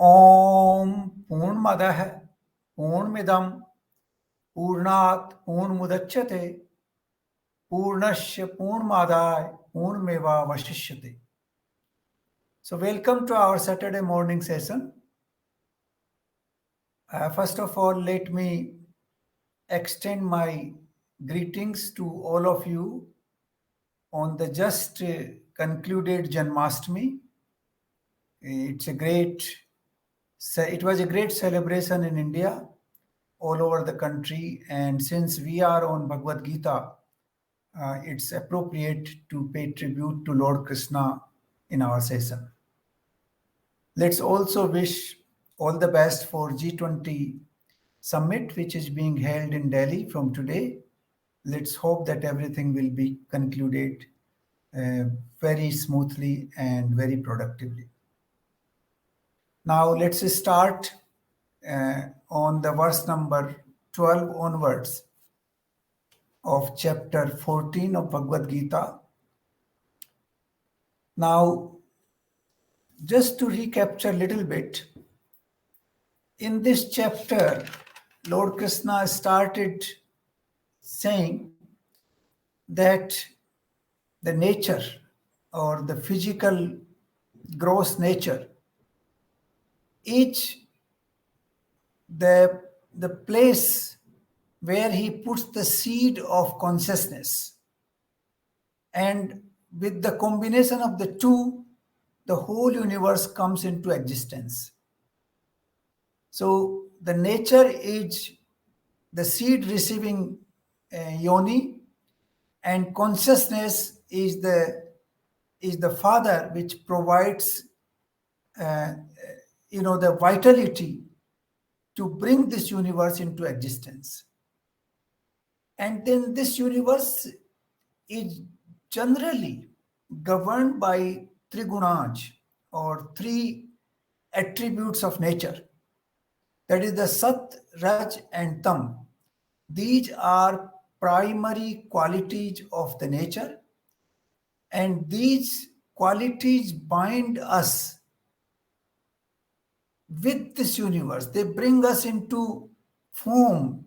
ओम पूर्णमदः पूर्णमिदं पूर्णात् पूर्णमुदच्यते पूर्णस्य पूर्णमादाय पूर्णमेवावशिष्यते. So welcome to our Saturday morning session. First of all, let me extend my greetings to all of you on the just concluded Janmashtami. It was a great celebration in India, all over the country, and since we are on Bhagavad Gita, it's appropriate to pay tribute to Lord Krishna in our session. Let's also wish all the best for G20 summit, which is being held in Delhi from today. Let's hope that everything will be concluded very smoothly and very productively. Now let's start on the verse number 12 onwards of chapter 14 of Bhagavad Gita. Now, just to recapture a little bit, in this chapter, Lord Krishna started saying that the nature or the physical gross nature is the place where he puts the seed of consciousness. And with the combination of the two, the whole universe comes into existence. So the nature is the seed receiving yoni, and consciousness is the father which provides the vitality to bring this universe into existence. And then this universe is generally governed by three gunas, or three attributes of nature. That is the Sat, Raj, and Tam. These are primary qualities of the nature, and these qualities bind us with this universe. They bring us into form.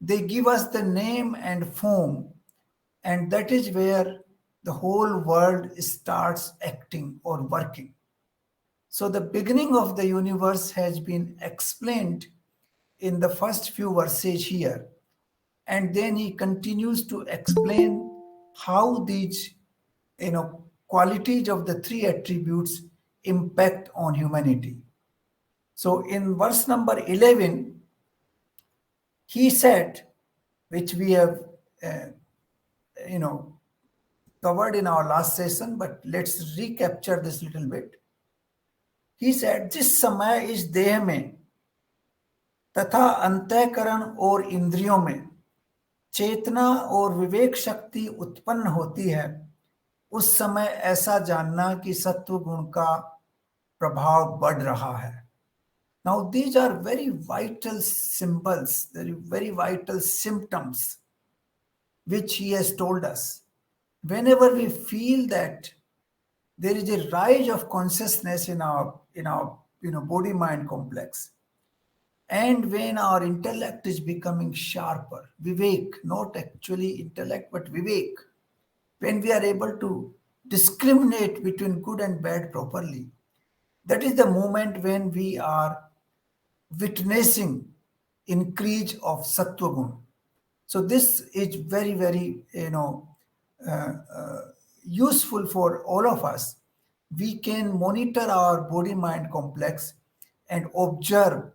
They give us the name and form, and that is where the whole world starts acting or working. So the beginning of the universe has been explained in the first few verses here, and then he continues to explain how these qualities of the three attributes impact on humanity. So in verse number 11, he said, which we have covered in our last session, but let's recapture this little bit. He said, जिस समय इस देह में तथा अंतःकरण और इंद्रियों में चेतना और विवेक शक्ति उत्पन्न होती है, उस समय ऐसा जानना कि सत्व गुण का प्रभाव बढ़ रहा है. Now these are very vital symbols, very vital symptoms which he has told us. Whenever we feel that there is a rise of consciousness in our body mind complex, and when our intellect is becoming sharper, vivek, not actually intellect but vivek, when we are able to discriminate between good and bad properly, that is the moment when we are witnessing increase of sattva gun. So this is very, very useful for all of us. We can monitor our body mind complex and observe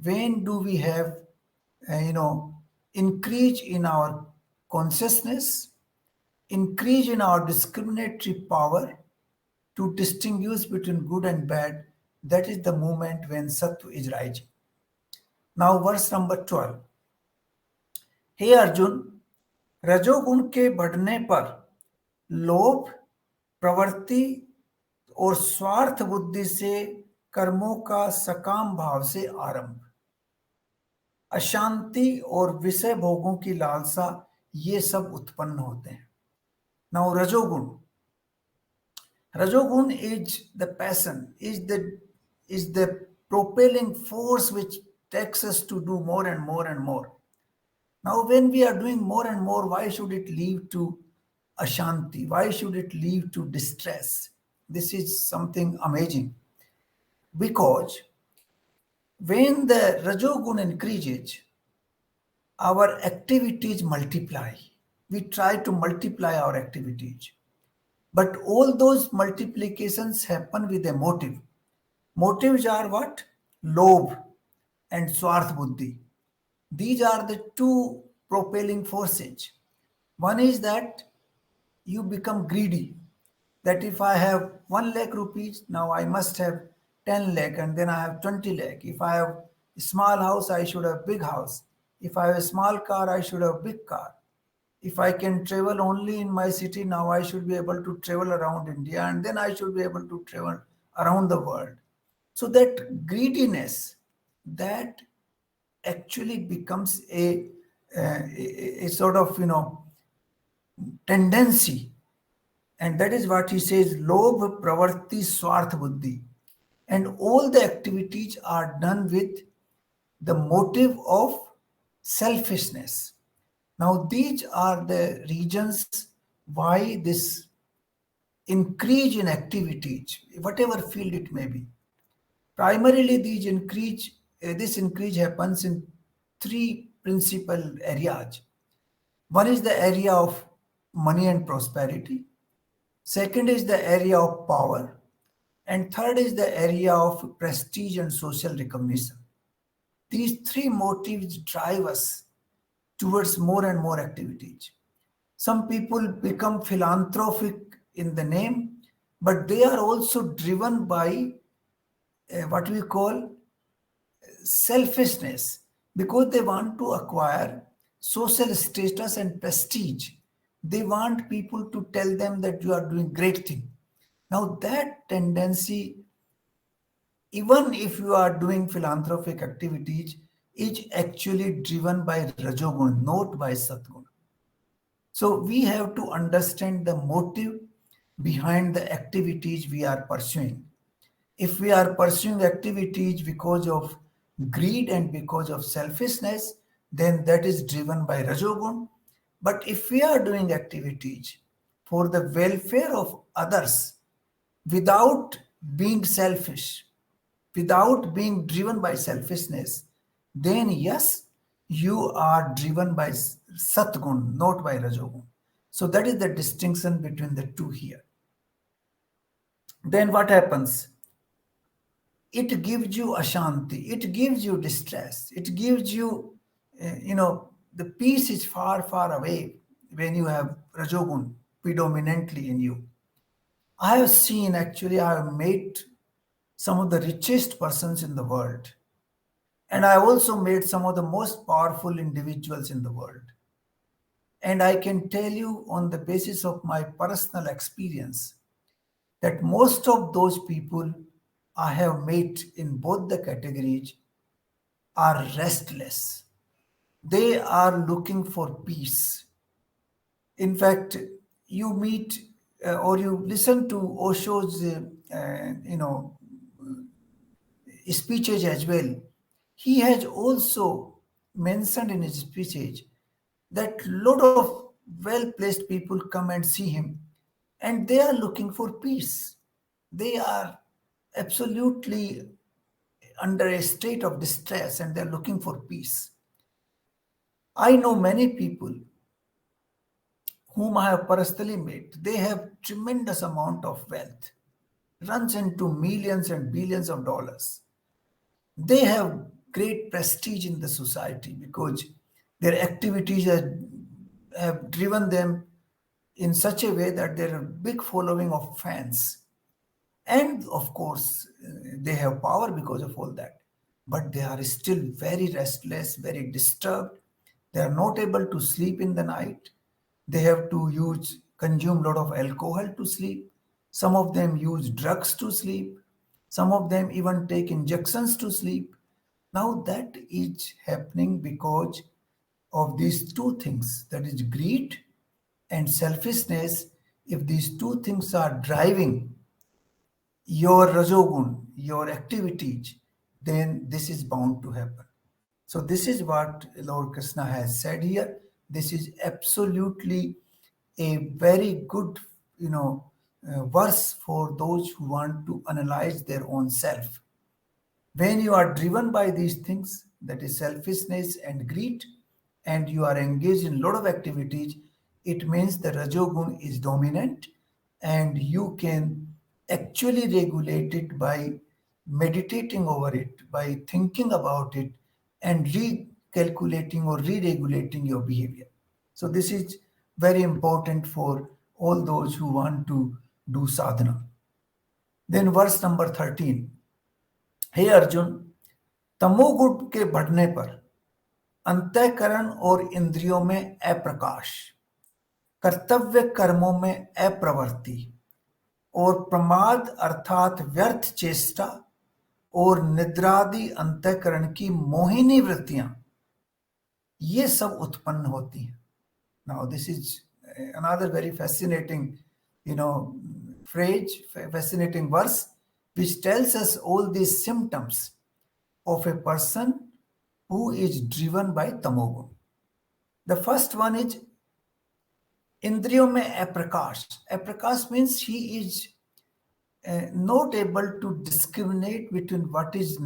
when do we have increase in our consciousness, increase in our discriminatory power to distinguish between good and bad. That is the moment when sattva is rising. Now verse number 12. हे अर्जुन, रजोगुण के बढ़ने पर लोभ, प्रवृत्ति और स्वार्थ बुद्धि से कर्मों का सकाम भाव से आरंभ, अशांति और विषय भोगों की लालसा, ये सब उत्पन्न होते हैं. Now Rajoguna is the passion, is the propelling force which takes us to do more and more and more. Now, when we are doing more and more, why should it lead to ashanti? Why should it lead to distress? This is something amazing. Because when the Rajogun increases, our activities multiply. We try to multiply our activities. But all those multiplications happen with a motive. Motives are what? Lobh and Swarth Buddhi. These are the two propelling forces. One is that you become greedy. That if I have 1 lakh rupees, now I must have 10 lakh and then I have 20 lakh. If I have a small house, I should have big house. If I have a small car, I should have big car. If I can travel only in my city, now I should be able to travel around India and then I should be able to travel around the world. So that greediness, that actually becomes a sort of, tendency. And that is what he says, Lobh Pravarti Swarth Buddhi. And all the activities are done with the motive of selfishness. Now, these are the reasons why this increase in activities, whatever field it may be. Primarily, this increase happens in three principal areas. One is the area of money and prosperity. Second is the area of power. And third is the area of prestige and social recognition. These three motives drive us towards more and more activities. Some people become philanthropic in the name, but they are also driven by what we call selfishness because they want to acquire social status and prestige. They want people to tell them that you are doing great thing. Now that tendency, even if you are doing philanthropic activities, is actually driven by Rajogun, not by Satgun. So we have to understand the motive behind the activities we are pursuing. If we are pursuing activities because of greed and because of selfishness, then that is driven by Rajogun. But if we are doing activities for the welfare of others without being selfish, without being driven by selfishness, then yes, you are driven by Satgun, not by Rajogun. So that is the distinction between the two here. Then what happens? It gives you ashanti, it gives you distress, it gives you, the peace is far, far away when you have Rajogun predominantly in you. I have seen, actually, I have met some of the richest persons in the world. And I also met some of the most powerful individuals in the world. And I can tell you on the basis of my personal experience that most of those people I have met in both the categories are restless. They are looking for peace. In fact, you meet or you listen to Osho's, speeches as well. He has also mentioned in his speeches that lot of well-placed people come and see him, and they are looking for peace. They are absolutely under a state of distress and they're looking for peace. I know many people whom I have personally met. They have tremendous amount of wealth, runs into millions and billions of dollars. They have great prestige in the society because their activities have driven them in such a way that there are big following of fans. And of course, they have power because of all that. But they are still very restless, very disturbed. They are not able to sleep in the night. They have to consume a lot of alcohol to sleep. Some of them use drugs to sleep. Some of them even take injections to sleep. Now that is happening because of these two things, that is greed and selfishness. If these two things are driving your rajogun, your activities, then this is bound to happen. So this is what Lord Krishna has said here. This is absolutely a very good, verse for those who want to analyze their own self. When you are driven by these things, that is selfishness and greed, and you are engaged in a lot of activities, it means the Rajogun is dominant, and you can actually regulate it by meditating over it, by thinking about it, and recalculating or re-regulating your behavior. So this is very important for all those who want to do sadhana. Then verse number 13. हे अर्जुन, तमोगुण के बढ़ने पर अंतःकरण और इंद्रियों में अप्रकाश, कर्तव्य कर्मों में अप्रवृत्ति और प्रमाद अर्थात व्यर्थ चेष्टा और निद्रादि अंतःकरण की मोहिनी वृत्तियां, ये सब उत्पन्न होती हैं. Now this is another very fascinating, phrase, fascinating verse, which tells us all these symptoms of a person who is driven by tamogun. The first one is indriyo mein aprakash. Aprakash means he is not able to discriminate between what is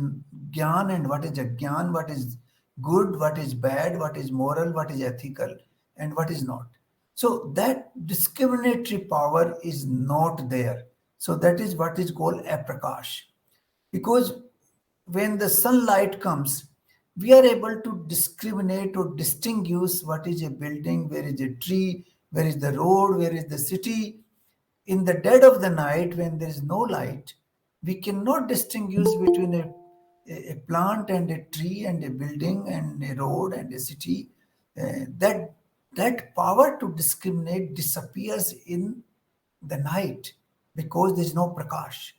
gyan and what is agyan, what is good, what is bad, what is moral, what is ethical, and what is not. So that discriminatory power is not there. So that is what is called aprakash. Because when the sunlight comes, we are able to discriminate or distinguish what is a building, where is a tree, where is the road, where is the city. In the dead of the night, when there is no light, we cannot distinguish between a plant and a tree and a building and a road and a city. That power to discriminate disappears in the night because there is no prakash.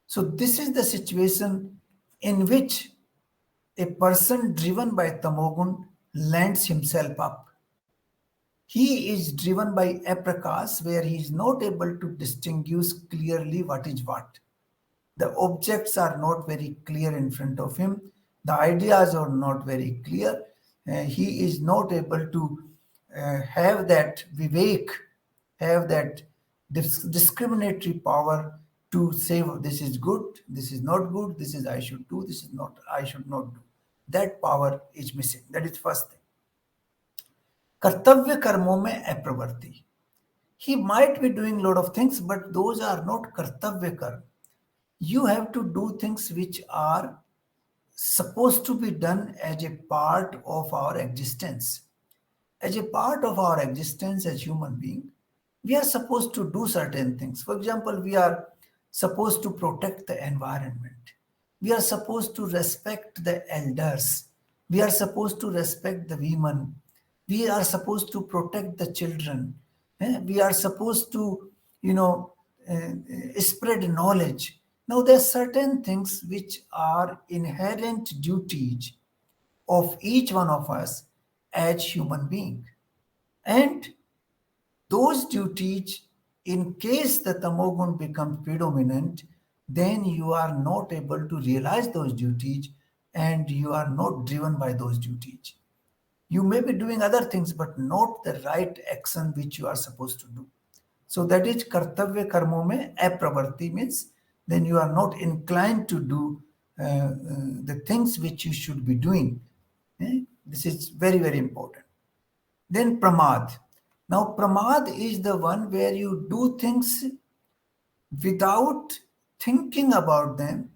So this is the situation in which a person driven by tamogun lands himself up. He is driven by aprakash, where he is not able to distinguish clearly what is what. The objects are not very clear in front of him. The ideas are not very clear. He is not able to have that vivek, have that discriminatory power to say this is good, this is not good, this is I should do, this is not I should not do. That power is missing. That is first thing. कर्तव्य कर्मों में अप्रवृत्ति. He might be doing a lot of things, but those are not kartavya karma. You have to do things which are supposed to be done as a part of our existence. As a part of our existence as human being, we are supposed to do certain things. For example, we are supposed to protect the environment. We are supposed to respect the elders. We are supposed to respect the women. We are supposed to protect the children. We are supposed to, spread knowledge. Now, there are certain things which are inherent duties of each one of us as human being. And those duties, in case the tamogun becomes predominant, then you are not able to realize those duties and you are not driven by those duties. You may be doing other things, but not the right action which you are supposed to do. So that is kartavya karmo mein apravarti, means then you are not inclined to do the things which you should be doing. This is very, very important. Then pramad. Now pramad is the one where you do things without thinking about them,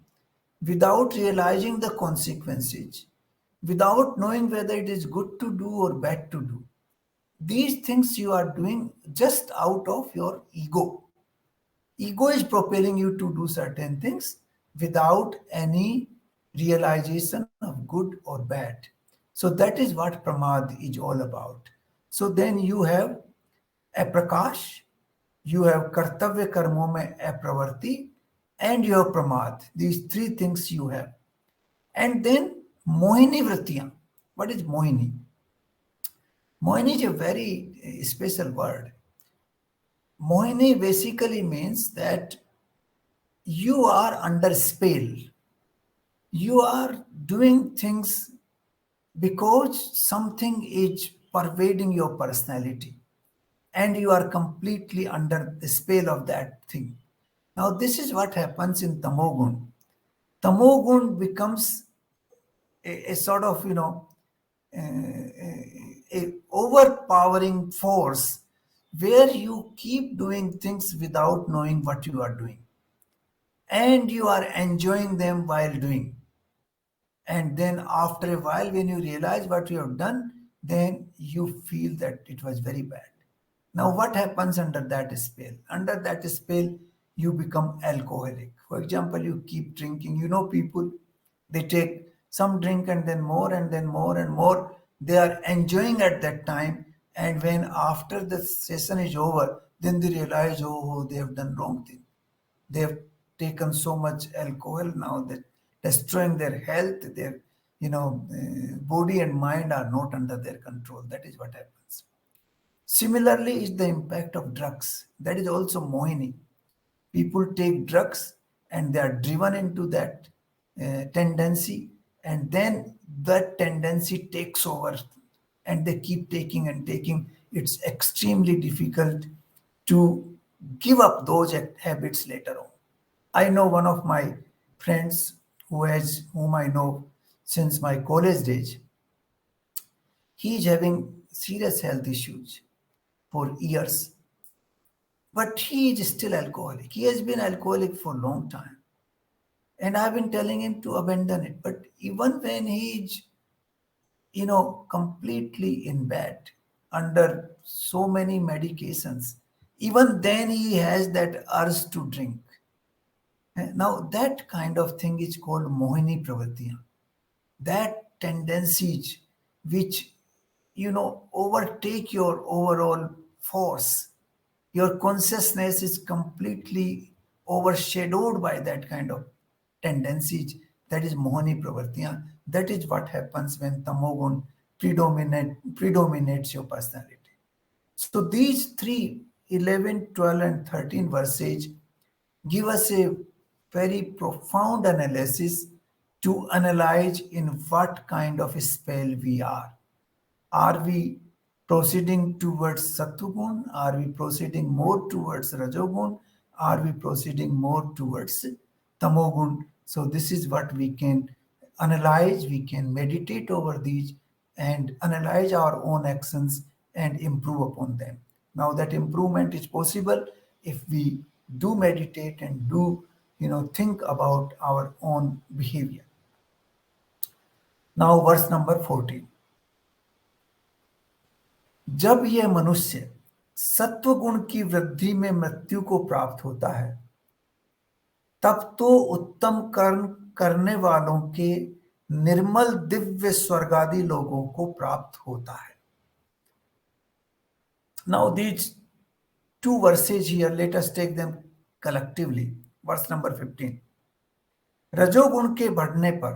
without realizing the consequences, without knowing whether it is good to do or bad to do. These things you are doing just out of your ego. Ego is propelling you to do certain things without any realization of good or bad. So that is what pramad is all about. So then you have aprakash, you have kartavya karmo mein apravarti, and you have pramad. These three things you have. And then mohini vrittiyan. What is mohini? Mohini is a very special word. Mohini basically means that you are under spell. You are doing things because something is pervading your personality and you are completely under the spell of that thing. Now, this is what happens in Tamogun. Tamogun becomes a sort of, a overpowering force where you keep doing things without knowing what you are doing and you are enjoying them while doing. And then after a while, when you realize what you have done, then you feel that it was very bad. Now, what happens under that spell? Under that spell, you become alcoholic. For example, you keep drinking. You know, people, they take some drink and then more and then more and more. They are enjoying at that time. And when after the session is over, then they realize, oh, they have done wrong thing. They have taken so much alcohol now that destroying their health, their body and mind are not under their control. That is what happens. Similarly, is the impact of drugs. That is also Mohini. People take drugs and they are driven into that tendency, and then that tendency takes over and they keep taking and taking. It's extremely difficult to give up those habits later on. I know one of my friends whom I know since my college days. He is having serious health issues for years, but he is still alcoholic. He has been alcoholic for a long time. And I've been telling him to abandon it. But even when he's, completely in bed under so many medications, even then he has that urge to drink. Now, that kind of thing is called Mohini Pravatiya. That tendencies which, overtake your overall force. Your consciousness is completely overshadowed by that kind of tendencies. That is Mohani Pravartiya. That is what happens when Tamogun predominates your personality. So these three, 11, 12, and 13 verses give us a very profound analysis to analyze in what kind of spell we are. Are we proceeding towards Sattvagun? Are we proceeding more towards Rajogun? Are we proceeding more towards Tamogun? So this is what we can analyze. We can meditate over these and analyze our own actions and improve upon them. Now that improvement is possible if we do meditate and do think about our own behavior. Now verse number 14. जब यह मनुष्य सत्व गुण की वृद्धि में मृत्यु को प्राप्त होता है, तब तो उत्तम कर्म करने वालों के निर्मल दिव्य स्वर्गादि लोगों को प्राप्त होता है. Now these two verses here, let us take them collectively. Verse number 15. रजोगुण के बढ़ने पर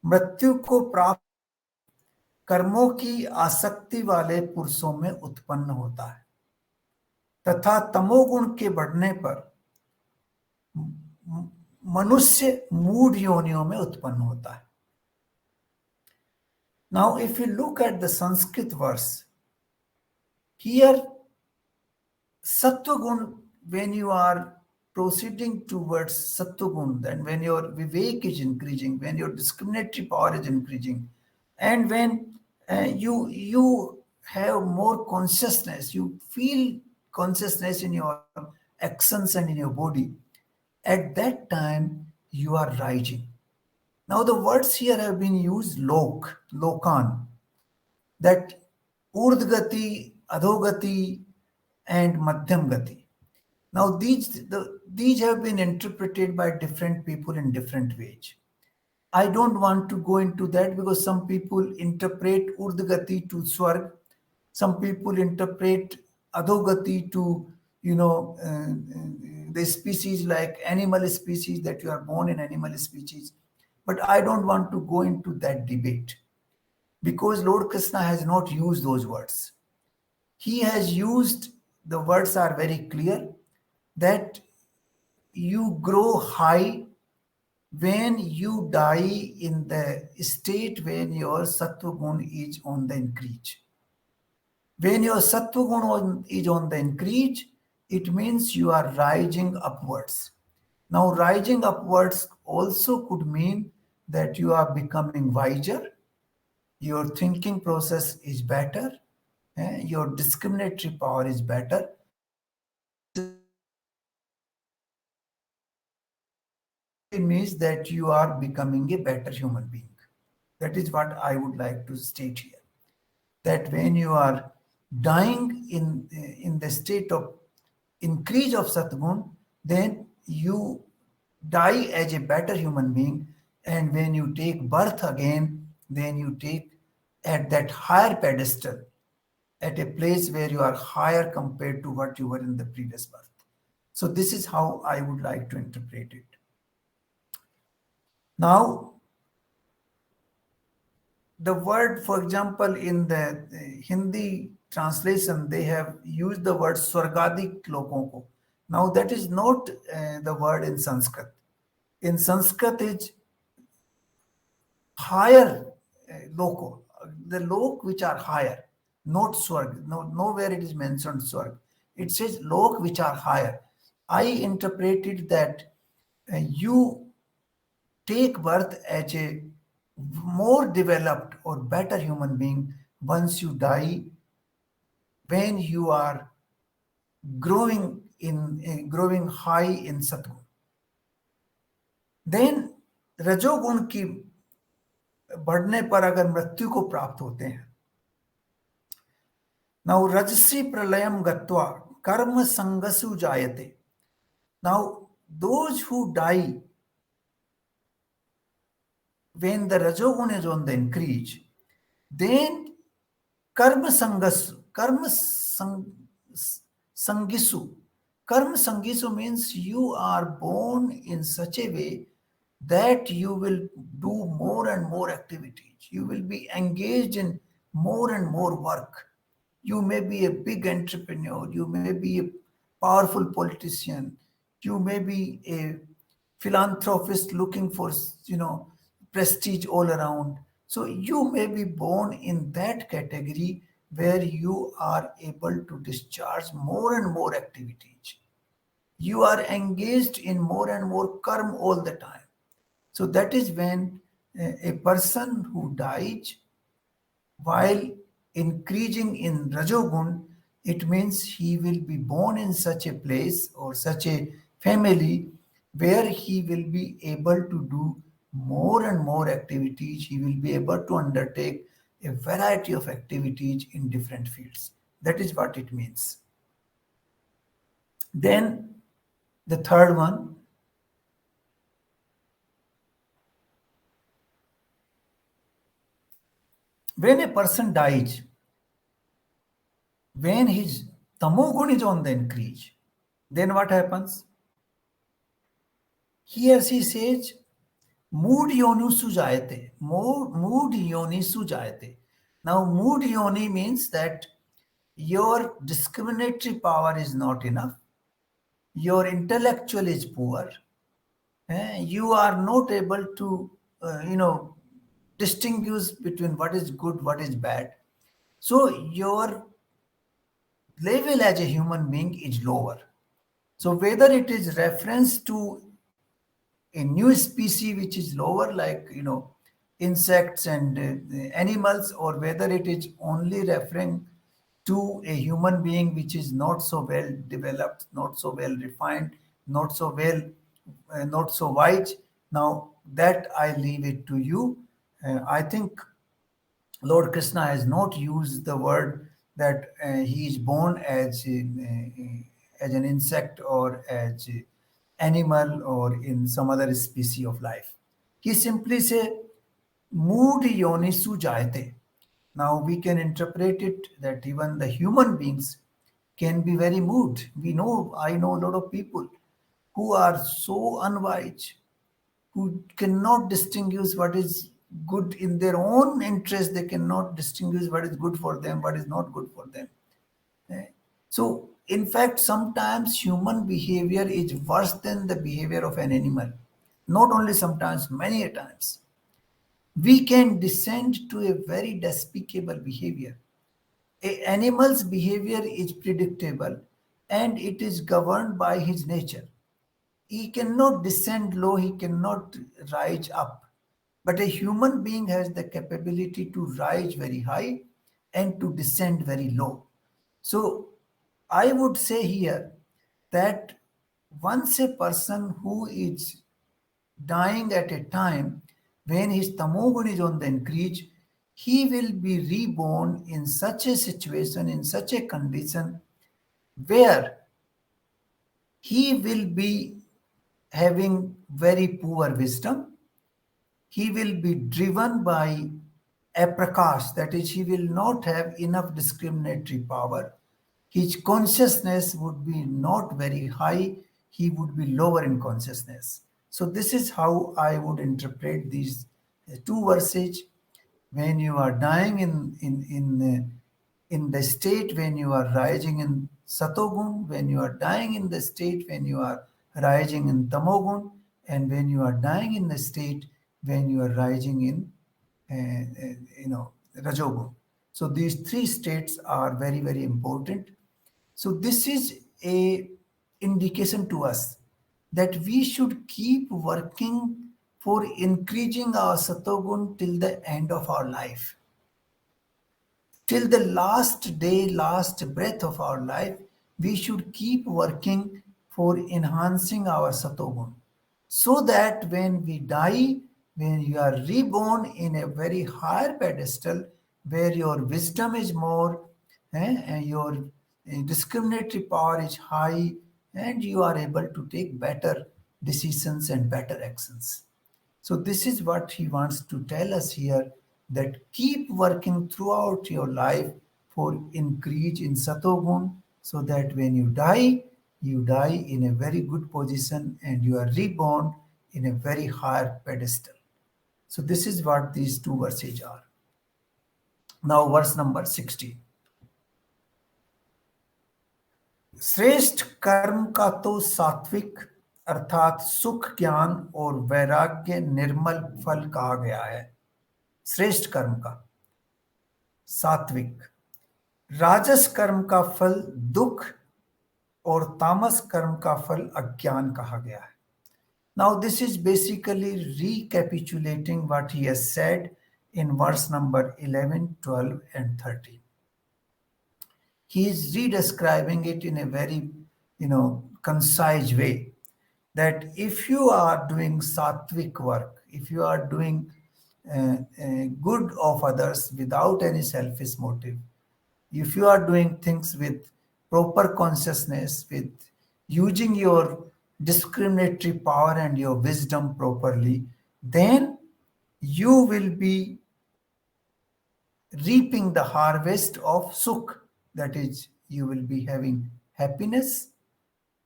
मृत्यु को प्राप्त कर्मों की आसक्ति वाले पुरुषों में उत्पन्न होता है, तथा तमोगुण के बढ़ने पर मनुष्य मूढ़ योनियों में उत्पन्न होता है. Now, if you look at the Sanskrit verse, here, Sattvagun, when you are proceeding towards Sattvagun, then when your Vivek is increasing, when your discriminatory power is increasing, and when you have more consciousness, you feel consciousness in your actions and in your body, at that time you are rising. Now the words here have been used lokan, that urdgati, adhogati, and madhyam gati. Now these have been interpreted by different people in different ways. I don't want to go into that because some people interpret urdgati to swarg, some people interpret adhogati to the species, like animal species, that you are born in animal species. But I don't want to go into that debate because Lord Krishna has not used those words. He has used, the words are very clear, that you grow high when you die in the state when your sattva gun is on the increase. When your sattva gun is on the increase, it means you are rising upwards. Now, rising upwards also could mean that you are becoming wiser, your thinking process is better, your discriminatory power is better. Simply means that you are becoming a better human being. That is what I would like to state here. That when you are dying in the state of increase of Satgun, then you die as a better human being. And when you take birth again, then you take at that higher pedestal, at a place where you are higher compared to what you were in the previous birth. So this is how I would like to interpret it. Now, the word, for example, in the Hindi translation, they have used the word Swargadik Lokon ko. Now, that is not the word in Sanskrit. In Sanskrit, it's higher loko, the lok which are higher, not Swarg. No, nowhere it is mentioned Swarg. It says lok which are higher. I interpreted that you take birth as a more developed or better human being once you die, when you are growing high in satguna. Then रजोगुण की बढ़ने पर अगर मृत्यु को प्राप्त होते हैं, now rajasi pralayam gatva karma sangasu jayate. Now those who die when the rajogun is on the increase, then karma sangasu, sangisu. Karma sangisu means you are born in such a way that you will do more and more activities. You will be engaged in more and more work. You may be a big entrepreneur, you may be a powerful politician, you may be a philanthropist looking for, prestige all around. So you may be born in that category where you are able to discharge more and more activities. You are engaged in more and more karma all the time. So that is when a person who dies while increasing in Rajogun, it means he will be born in such a place or such a family where he will be able to do more and more activities. He will be able to undertake a variety of activities in different fields. That is what it means. Then the third one, when a person dies, when his tamogun is on the increase, then what happens? He or she says, mood yonu sujayate. Mood yoni sujayate. Now, mood yoni means that your discriminatory power is not enough. Your intellectual is poor. You are not able to, distinguish between what is good, what is bad. So your level as a human being is lower. So whether it is reference to a new species which is lower, like insects and animals, or whether it is only referring to a human being which is not so well developed, not so well refined, not so wise. Now that I leave it to you. I think Lord Krishna has not used the word that he is born as an insect or as a animal or in some other species of life. He simply say, mood yonisu jayate. Now we can interpret it that even the human beings can be very moved. I know a lot of people who are so unwise, who cannot distinguish what is good in their own interest. They cannot distinguish what is good for them, what is not good for them. Eh? So, in fact, sometimes human behavior is worse than the behavior of an animal. not only sometimes, many a times, we can descend to a very despicable behavior. A animal's behavior is predictable and it is governed by his nature. He cannot descend low, he cannot rise up. But a human being has the capability to rise very high and to descend very low. So I would say here that once a person who is dying at a time when his tamogun is on the increase, he will be reborn in such a situation, in such a condition where he will be having very poor wisdom. He will be driven by aprakash, that is, he will not have enough discriminatory power. His consciousness would be not very high, he would be lower in consciousness. So, this is how I would interpret these two verses. When you are dying in the state when you are rising in satogun, when you are dying in the state when you are rising in tamogun, and when you are dying in the state when you are rising in rajogun. So these three states are very, very important. So this is a indication to us that we should keep working for increasing our satogun till the end of our life. Till the last day, last breath of our life, we should keep working for enhancing our satogun. So that when we die, when you are reborn in a very higher pedestal, where your wisdom is more, and your discriminatory power is high, and you are able to take better decisions and better actions. So this is what he wants to tell us here, that keep working throughout your life for increase in Satogun, so that when you die in a very good position and you are reborn in a very higher pedestal. So this is what these two verses are. Now verse number 60. श्रेष्ठ कर्म का तो सात्विक अर्थात सुख ज्ञान और वैराग्य निर्मल फल कहा गया है। श्रेष्ठ कर्म का सात्विक, राजस कर्म का फल दुख और तामस कर्म का फल अज्ञान कहा गया है। Now this is basically recapitulating what he has said in verse number 11, 12 and 13. He is redescribing it in a very, concise way, that if you are doing sattvic work, if you are doing good of others without any selfish motive, if you are doing things with proper consciousness, with using your discriminatory power and your wisdom properly, then you will be reaping the harvest of sukh. That is, you will be having happiness,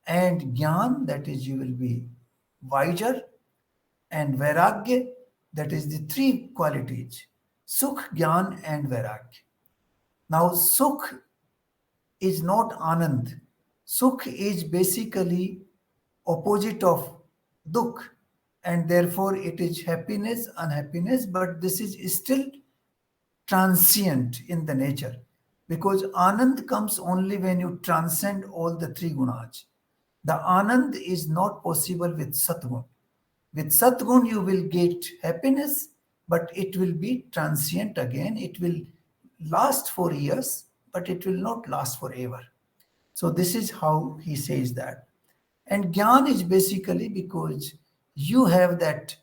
and jnana, that is, you will be wiser, and vairagya, that is the three qualities, sukh, jnana and vairagya. Now, sukh is not anand. Sukh is basically opposite of dukh, and therefore it is happiness, unhappiness, but this is still transient in the nature, because anand comes only when you transcend all the three gunas. The anand is not possible with satgun. With satgun you will get happiness, but it will be transient again. It will last for years, but it will not last forever. So this is how he says that. And Gyan is basically because you have that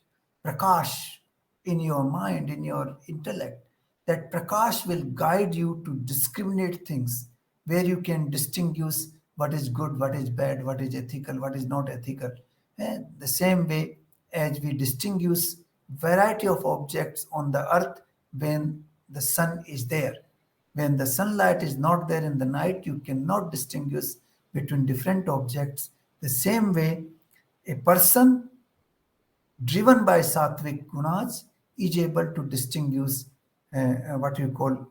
prakash in your mind, in your intellect. That prakash will guide you to discriminate things, where you can distinguish what is good, what is bad, what is ethical, what is not ethical. And the same way as we distinguish variety of objects on the earth when the sun is there. When the sunlight is not there in the night, you cannot distinguish between different objects. The same way, a person driven by sattvic gunas is able to distinguish what you call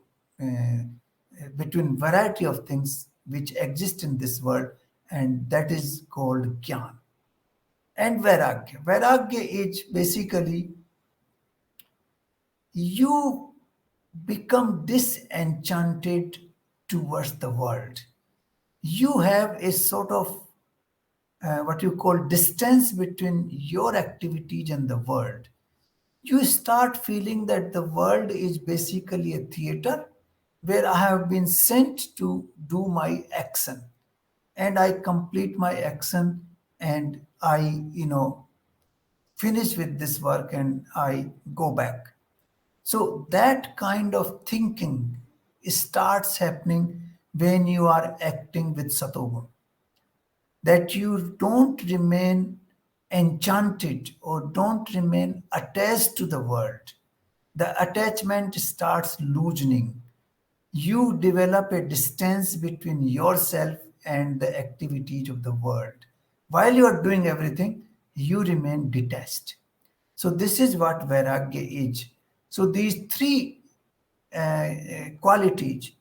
between variety of things which exist in this world, and that is called gyan. and Vairagya. Vairagya is basically you become disenchanted towards the world. You have a sort of what you call distance between your activities and the world. You start feeling that the world is basically a theater where I have been sent to do my action, and I complete my action, and I, finish with this work and I go back. So that kind of thinking starts happening when you are acting with Satogun, that you don't remain enchanted or don't remain attached to the world. The attachment starts loosening. You develop a distance between yourself and the activities of the world. While you are doing everything, you remain detached. So, this is what Vairagya is. So, these three qualities,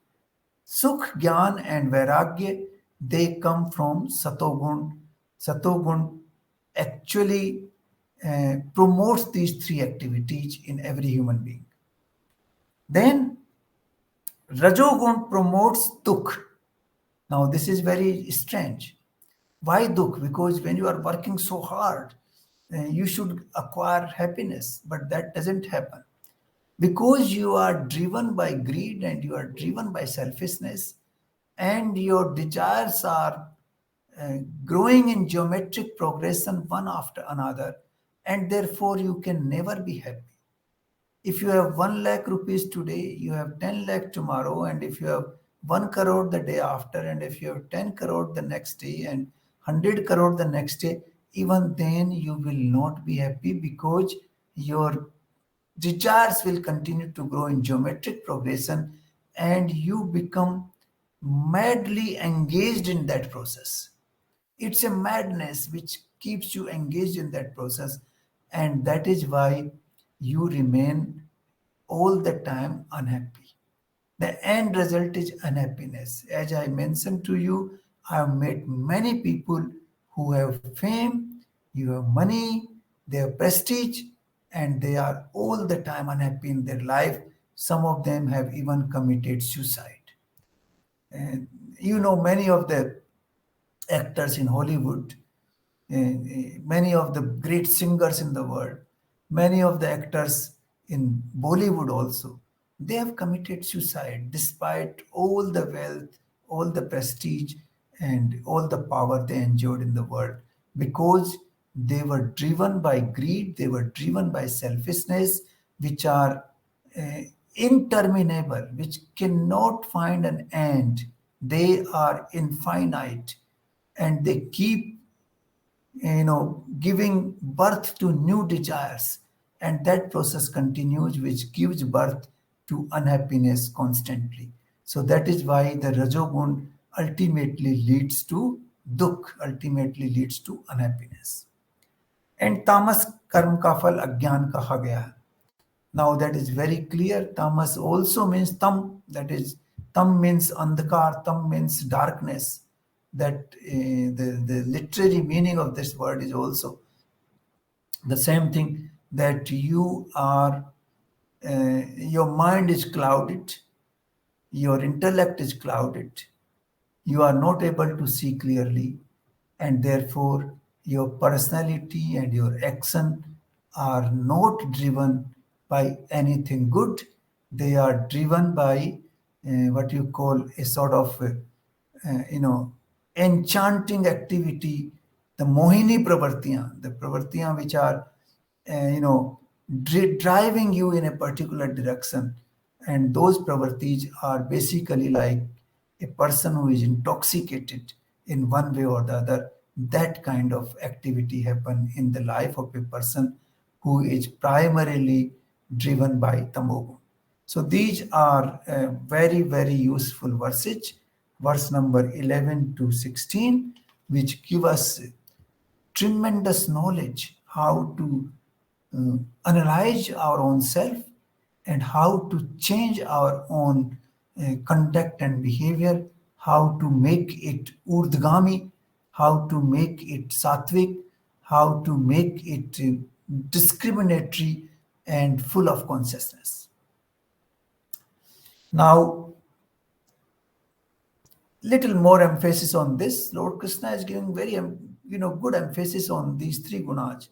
Sukh, Gyan, and Vairagya, they come from Satogun. Satogun actually promotes these three activities in every human being. Then Rajogun promotes Dukh. Now, this is very strange. Why Dukh? Because when you are working so hard, you should acquire happiness, but that doesn't happen. Because you are driven by greed and you are driven by selfishness, and your desires are growing in geometric progression one after another, and therefore you can never be happy. If you have 1 lakh rupees today, you have 10 lakh tomorrow, and if you have 1 crore the day after, and if you have 10 crore the next day, and 100 crore the next day, even then you will not be happy, because your desires will continue to grow in geometric progression, and you become madly engaged in that process. It's a madness which keeps you engaged in that process, and that is why you remain all the time unhappy. The end result is unhappiness. As I mentioned to you, I have met many people who have fame, you have money, they have prestige, and they are all the time unhappy in their life. Some of them have even committed suicide. And many of the actors in Hollywood, many of the great singers in the world, many of the actors in Bollywood also, they have committed suicide despite all the wealth, all the prestige, and all the power they enjoyed in the world, because they were driven by greed, they were driven by selfishness, which are uh, interminable, which cannot find an end. They are infinite, and they keep giving birth to new desires, and that process continues, which gives birth to unhappiness constantly. So that is why the rajogun ultimately leads to dukh, ultimately leads to unhappiness. And tamas कर्म का फल अज्ञान कहा गया है. Now that is very clear. Tamas also means tam, that is, tam means andhakar, tam means darkness. That the literary meaning of this word is also the same thing, that you are, your mind is clouded, your intellect is clouded, you are not able to see clearly, and therefore your personality and your action are not driven by anything good. They are driven by what you call a sort of enchanting activity, the mohini pravartiyan, the pravartiyan which are driving you in a particular direction. And those pravartis are basically like a person who is intoxicated in one way or the other. That kind of activity happen in the life of a person who is primarily driven by tamogun. So these are very, very useful verses, verse number 11 to 16, which give us tremendous knowledge how to analyze our own self, and how to change our own conduct and behavior, how to make it urdhgami, how to make it sattvic, how to make it discriminatory and full of consciousness. Now, little more emphasis on this. Lord Krishna is giving very good emphasis on these three gunas,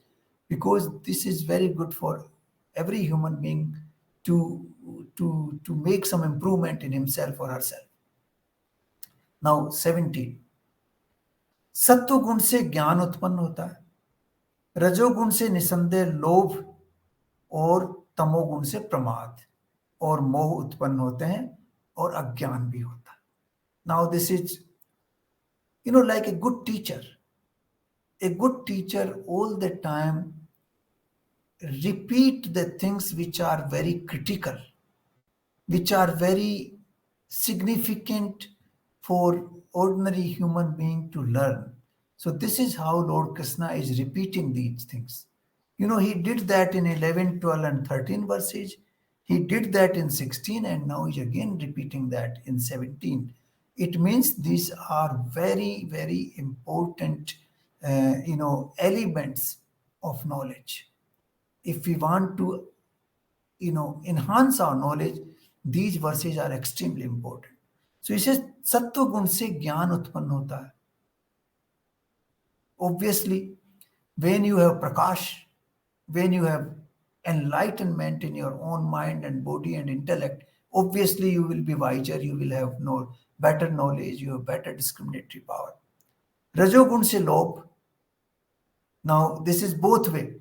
because this is very good for every human being to make some improvement in himself or herself. Now 17, सत्व गुण से ज्ञान उत्पन्न होता है, रजोगुण से निसंदेह लोभ, और तमोगुण से प्रमाद और मोह उत्पन्न होते हैं, और अज्ञान भी होता है. Now this is like a good teacher. A good teacher all the time repeat the things which are very critical, which are very significant for ordinary human being to learn. So this is how Lord Krishna is repeating these things. He did that in 11, 12 and 13 verses. He did that in 16, and now he's again repeating that in 17. It means these are very, very important, elements of knowledge. If we want to, enhance our knowledge, these verses are extremely important. So he says, सत्व गुण से ज्ञान उत्पन्न होता है. Obviously, when you have prakash, when you have enlightenment in your own mind and body and intellect, obviously you will be wiser, you will have better knowledge, you have better discriminatory power. Rajogun se lobh. Now this is both way.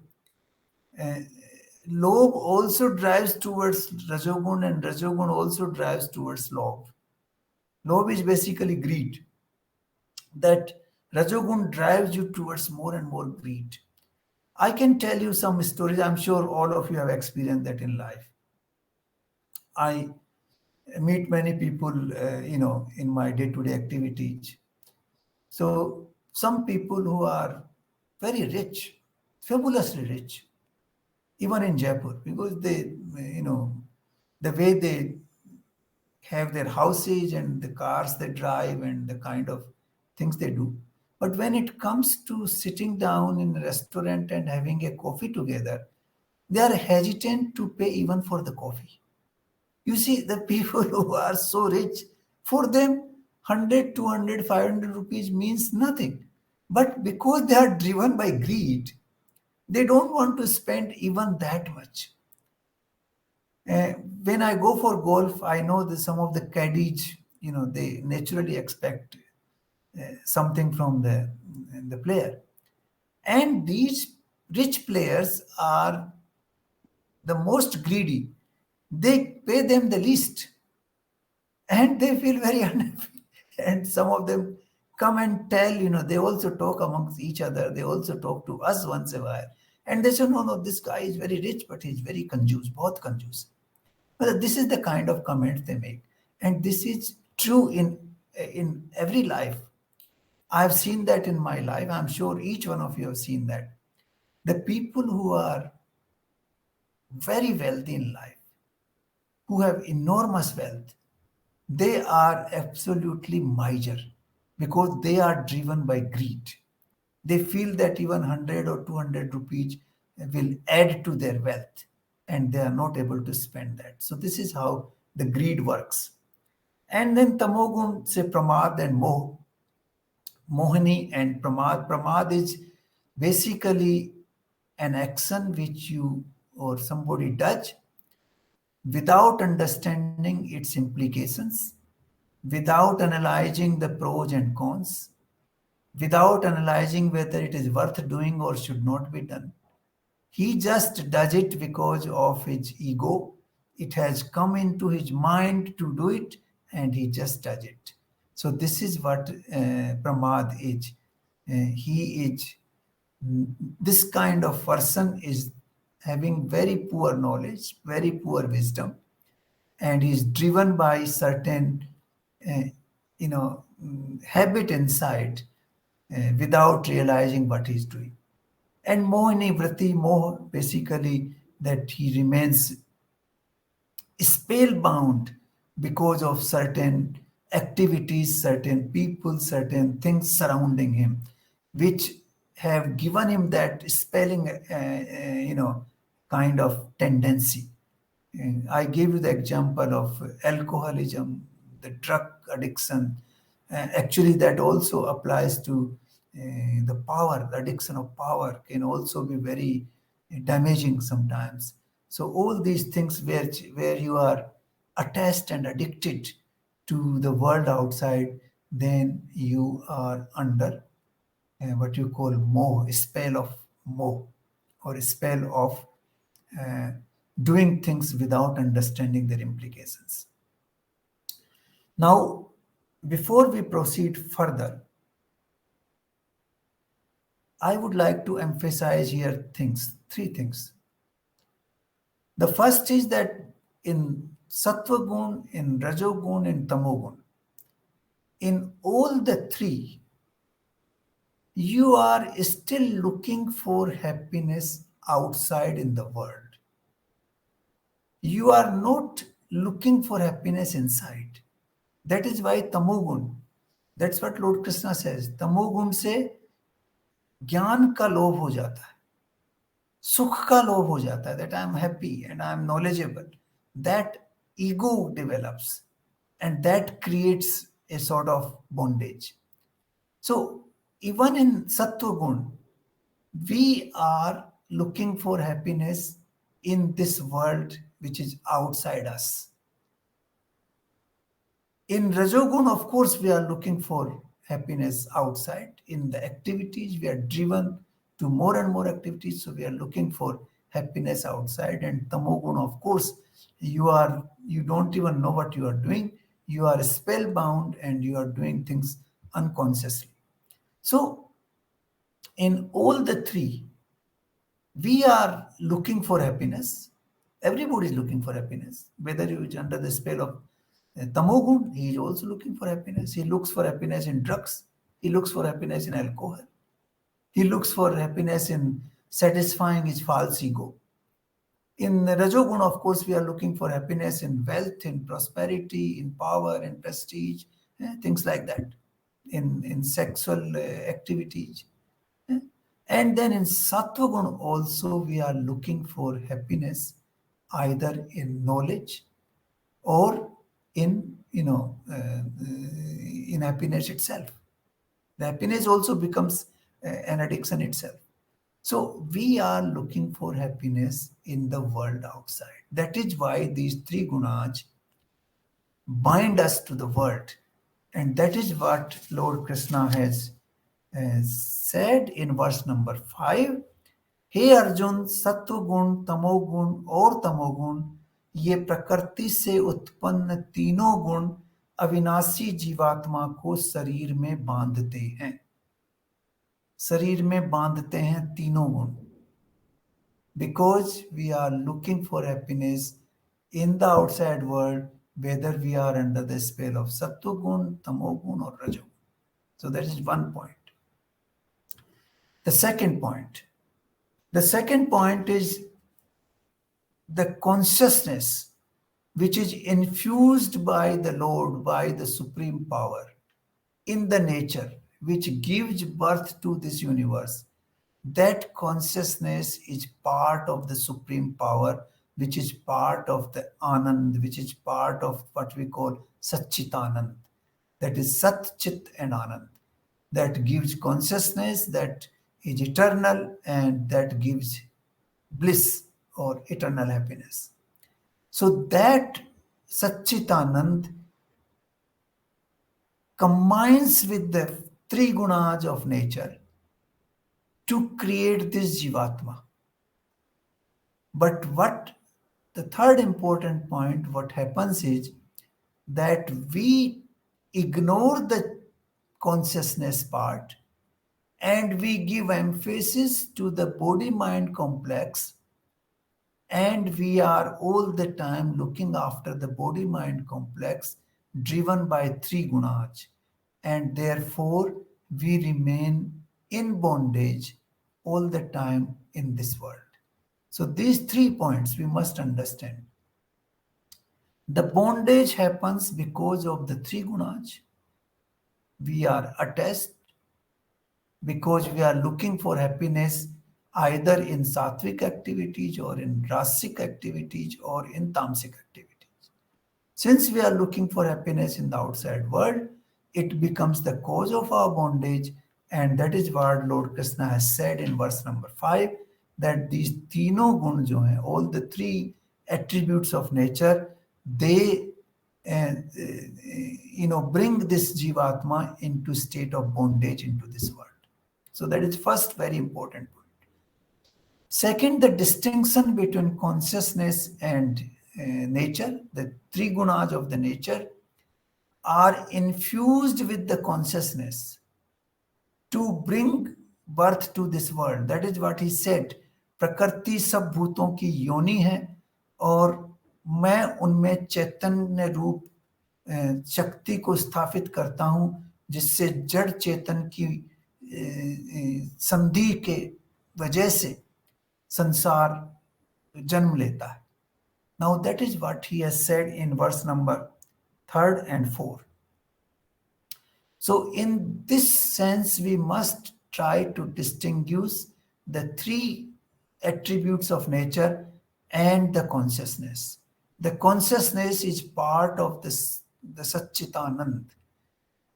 Lobh also drives towards rajogun, and rajogun also drives towards lobh. Lobh is basically greed. That rajogun drives you towards more and more greed. I can tell you some stories. I'm sure all of you have experienced that in life. I meet many people, in my day-to-day activities. So some people who are very rich, fabulously rich, even in Jaipur, because they, the way they have their houses and the cars they drive and the kind of things they do. But when it comes to sitting down in a restaurant and having a coffee together, they are hesitant to pay even for the coffee. You see, the people who are so rich, for them, 100, 200, 500 rupees means nothing. But because they are driven by greed, they don't want to spend even that much. When I go for golf, I know that some of the caddies, they naturally expect something from the player. And these rich players are the most greedy. They pay them the least, and they feel very unhappy. And some of them come and tell, they also talk amongst each other. They also talk to us once a while. And they say, no, this guy is very rich, but he's very conjuice, bahut conjuice. Well, this is the kind of comments they make. And this is true in every life. I've seen that in my life. I'm sure each one of you have seen that. The people who are very wealthy in life, who have enormous wealth, they are absolutely miser, because they are driven by greed. They feel that even 100 or 200 rupees will add to their wealth, and they are not able to spend that. So this is how the greed works. And then tamogun se pramad and moh. Mohini and pramad. Pramad is basically an action which you or somebody does without understanding its implications, without analyzing the pros and cons, without analyzing whether it is worth doing or should not be done. He just does it because of his ego. It has come into his mind to do it, and he just does it. So this is what pramad is. He is this kind of person is having very poor knowledge, very poor wisdom, and is driven by certain, habit inside without realizing what he's doing. And mohini vrati, moh, basically that he remains spellbound because of certain activities, certain people, certain things surrounding him, which have given him that spelling, kind of tendency. I gave you the example of alcoholism, the drug addiction. Actually, that also applies to the power. The addiction of power can also be very damaging sometimes. So all these things where you are attached and addicted to the world outside, then you are under what you call moh, spell of moh, or spell of uh, doing things without understanding their implications. Now, before we proceed further, I would like to emphasize here three things. The first is that in Sattva Gun, in Rajogun, and Tamogun, in all the three, you are still looking for happiness outside in the world. You are not looking for happiness inside. That is why Tamogun, that's what Lord Krishna says, Tamogun से ज्ञान का लोभ हो जाता है, सुख का लोभ हो जाता है, that I am happy and I am knowledgeable. That ego develops and that creates a sort of bondage. So even in Sattva Gun, we are looking for happiness in this world which is outside us. In Rajogun, of course, we are looking for happiness outside. In the activities, we are driven to more and more activities, so we are looking for happiness outside. And Tamogun, of course, you don't even know what you are doing. You are spellbound and you are doing things unconsciously. So, in all the three, we are looking for happiness. Everybody is looking for happiness. Whether you is under the spell of Tamogun, he is also looking for happiness. He looks for happiness in drugs. He looks for happiness in alcohol. He looks for happiness in satisfying his false ego. In Rajogun, of course, we are looking for happiness in wealth, in prosperity, in power, in prestige, things like that, in sexual activities. And then in Sattva Gun also we are looking for happiness either in knowledge or in in happiness itself. The happiness also becomes an addiction itself. So we are looking for happiness in the world outside. That is why these three gunas bind us to the world. And that is what Lord Krishna has said in verse number 5. हे अर्जुन, सत्व गुण, तमोगुण और तमोगुण ये प्रकृति से उत्पन्न तीनों गुण अविनाशी जीवात्मा को शरीर में बांधते हैं. शरीर में बांधते हैं तीनों गुण. Because we are looking for happiness in the outside world, whether we are under the spell of Sattva Gun, Tamogun, or Rajogun. So that is one point. The second point is the consciousness which is infused by the Lord, by the supreme power in the nature, which gives birth to this universe. That consciousness is part of the supreme power, which is part of the Anand, which is part of what we call Satchitanand. That is Sat, Chit, and Anand. That gives consciousness, that is eternal, and that gives bliss or eternal happiness. So that Satchitanand combines with the three gunas of nature to create this Jivatma. But what the third important point, what happens is that we ignore the consciousness part and we give emphasis to the body-mind complex, and we are all the time looking after the body-mind complex driven by three gunas, and therefore we remain in bondage all the time in this world. So these 3 points we must understand. The bondage happens because of the three gunas. We are attached, because we are looking for happiness either in sattvic activities or in rasic activities or in tamasic activities. Since we are looking for happiness in the outside world, it becomes the cause of our bondage, and that is what Lord Krishna has said in verse number 5, that these तीनों गुण जो हैं, all the three attributes of nature, they bring this jivatma into state of bondage into this world. So that is first very important point. Second, the distinction between consciousness and nature, the three gunas of the nature are infused with the consciousness to bring birth to this world. That is what he said. प्रकृति सब भूतों की योनि है और मैं उनमें चैतन्य रूप शक्ति को स्थापित करता हूं जिससे जड़ चेतन की संधि के वजह से संसार जन्म लेता है. Now that is what he has said in verse number 3 and 4. So in this sense, we must try to distinguish the three attributes of nature and the consciousness. The consciousness is part of the Satchitanand,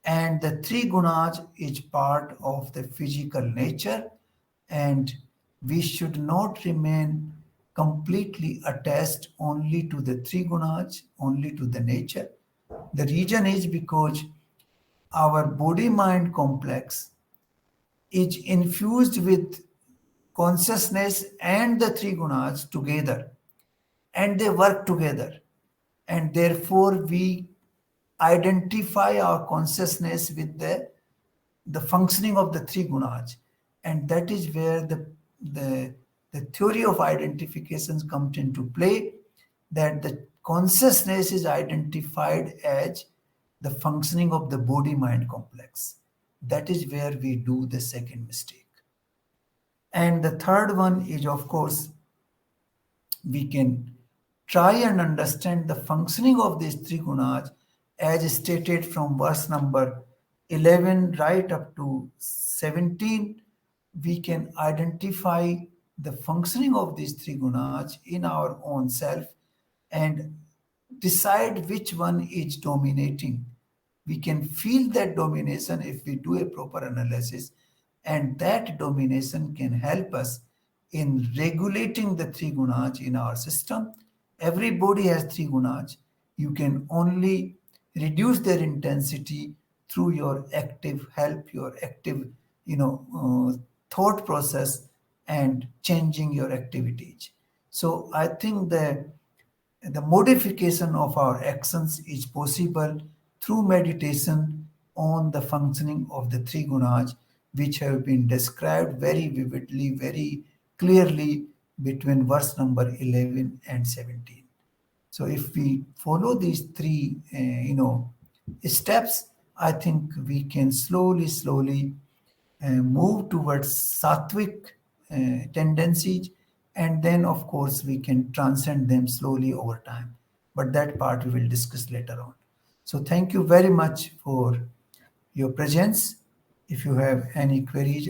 and the three gunas is part of the physical nature, and we should not remain completely attached only to the three gunas, only to the nature. The reason is because our body-mind complex is infused with consciousness and the three gunas together, and they work together, and therefore we identify our consciousness with the functioning of the three gunas, and that is where the theory of identifications comes into play, that the consciousness is identified as the functioning of the body-mind complex. That is where we do the second mistake. And the third one is, of course, we can try and understand the functioning of these three gunas as stated from verse number 11 right up to 17. We can identify the functioning of these three gunas in our own self and decide which one is dominating. We can feel that domination if we do a proper analysis, and that domination can help us in regulating the three gunas in our system. Everybody has three gunas. You can only reduce their intensity through your active help, your active, thought process and changing your activities. So I think the modification of our actions is possible through meditation on the functioning of the three gunas, which have been described very vividly, very clearly between verse number 11 and 17. So if we follow these three, steps, I think we can slowly move towards sattvic tendencies, and then of course we can transcend them slowly over time. But that part we will discuss later on. So thank you very much for your presence. If you have any queries,